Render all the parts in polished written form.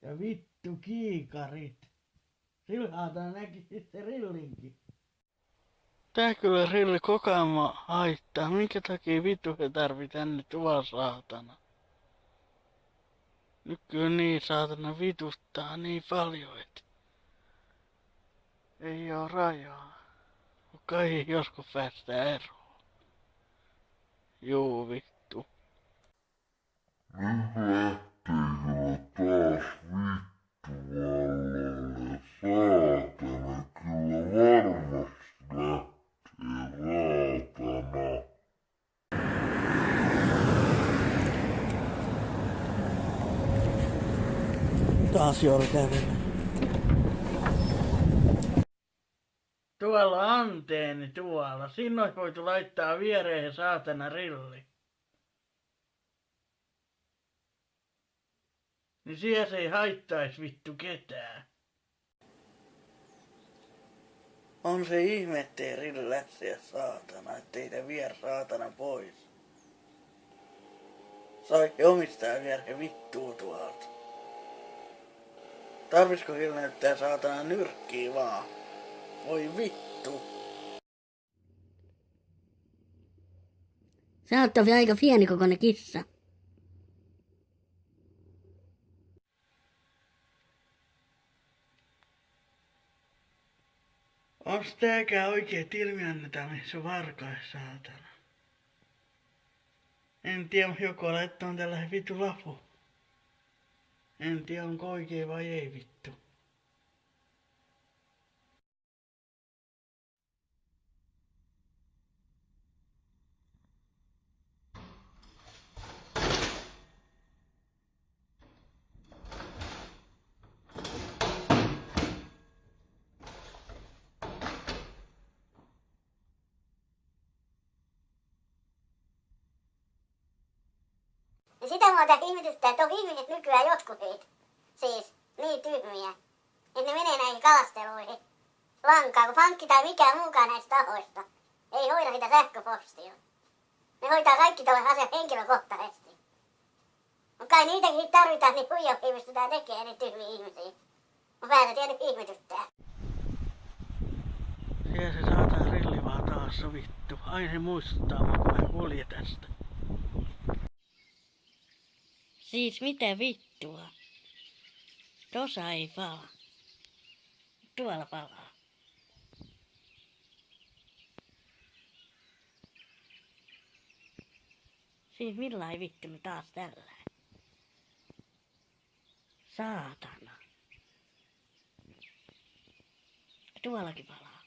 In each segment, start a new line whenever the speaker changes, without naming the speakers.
Ja vittu kiikarit. Silhaata näki sitten rillinkin. Tää kyllä rilli koko ajan haittaa. Minkä takia vittu he tarvii tänne tuolla saatana? Nyt kyllä niin saatana vituttaa niin paljon, että ei oo rajaa. Kai joskus päästään eroon. Juu vittu.
Nyt lähtee kyllä taas vittuvallalle. Saatana kyllä varmasti lähtee saatana.
Taas joulu kävellä. Tuolla anteeni tuolla. Sinne olisi voitu laittaa viereen saatana rilli. Niin siellä se ei haittais vittu ketään. On se ihme, ettei rilli lähteä saatana, ettei te vie saatana pois. Saikin omistaja viedä vittuu tuolta. Tarvisko sillä näyttää saatana nyrkkiä vaan? Voi vittu.
Sä oot tosi aika pienikokoinen kissa.
Onks tääkään oikeet ilmiannetamis varkais saatana? En tiedä, joku laittaa tällä vittu lapu. En tiedä, onko oikein vai ei vittu.
Ja sitä muuta ihmetyttää, että on ihmiset nykyään jotkut niitä. Siis niin tyhmiä. Että ne menee näihin kalasteluihin. Lankaa, kun pankki tai mikään muukaan näistä tahoista ei hoida sitä sähköpostia. Ne hoitaa kaikki tuolle asiat henkilökohtaisesti. Mutta kai niitäkin tarvitaan, niin huijauksiin pystytään tekemään niin tyhmiä ihmisiä. Mun päätä tietysti ihmetyttää.
Siellä se saatana rilli vaan taas vittu. Aina se muistuttaa mua, kun mä kulje tästä. Siis mitä vittua? Tossa ei pala. Tuolla palaa. Siis millain vittu me taas tällä? Saatana. Tuollakin palaa.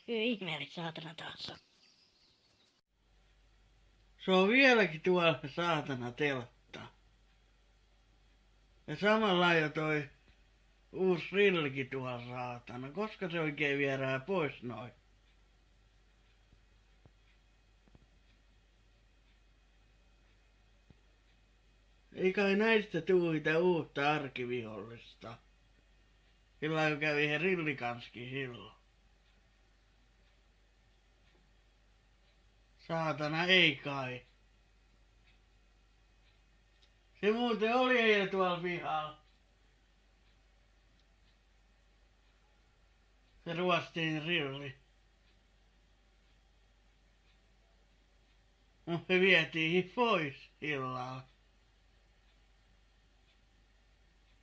Kyllä ihmeellis saatana taas on. Se on vieläkin tuolla saatana teltta. Ja samalla jo toi uusi rillikin tuolla saatana. Koska se oikein viedään pois noin? Ei kai näistä tuu sitä uutta arkivihollista. Silloin kun kävi he rillikanskin silloin. Saatana ei kai. Se muuten oli eilen tuolla pihalla. Se ruostiin rilli. Mut me vietiin pois illalla.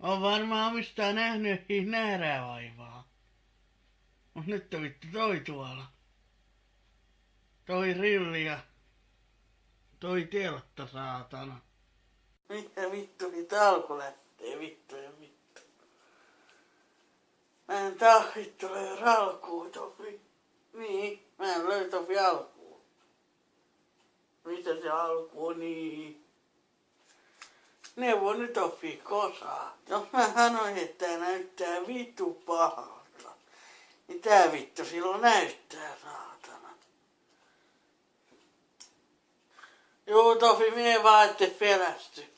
On varmaan omistaan nähnyt, että nähdään vaivaa. Mut nyt on vittu toi tuolla. Toi rilli ja toi teltta saatana. Mitä vittu niitä alkoi lähtee vittu ja vittu. Mä en taas vittu löydä alkuun tofi. Niin, mä en löydä tofi alkuun. Mitä se alku on niin? Neuvo nyt tofi kosaa. Jos mä sanoin, että tää näyttää vittu pahalta, niin tää vittu silloin näyttää saatana. Juu tofi, mie vaan ette pelästy.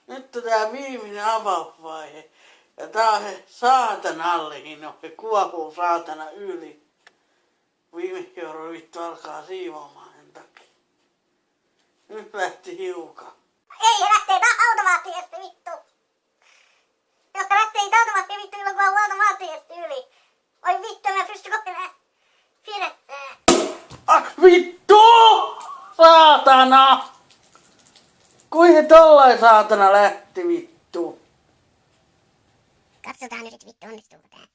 Nyt on tää viimeinen avausvaihe. Ja tää on se saatanallekin, no se kuopuu saatana yli. Viime joudun vittu alkaa siivoamaan sen takia. Nyt lähti hiukan.
Ei, se lähtee automaattisesti vittu. Joka lähtee automaattisesti vittu, kun on automaattisesti yli. Oi vittu, mä pystyn enää pidettää.
Vittu! Saatana! Kuin tollain saatana lähti vittu?
Katsotaan nyt vittu, onnistuuko tää.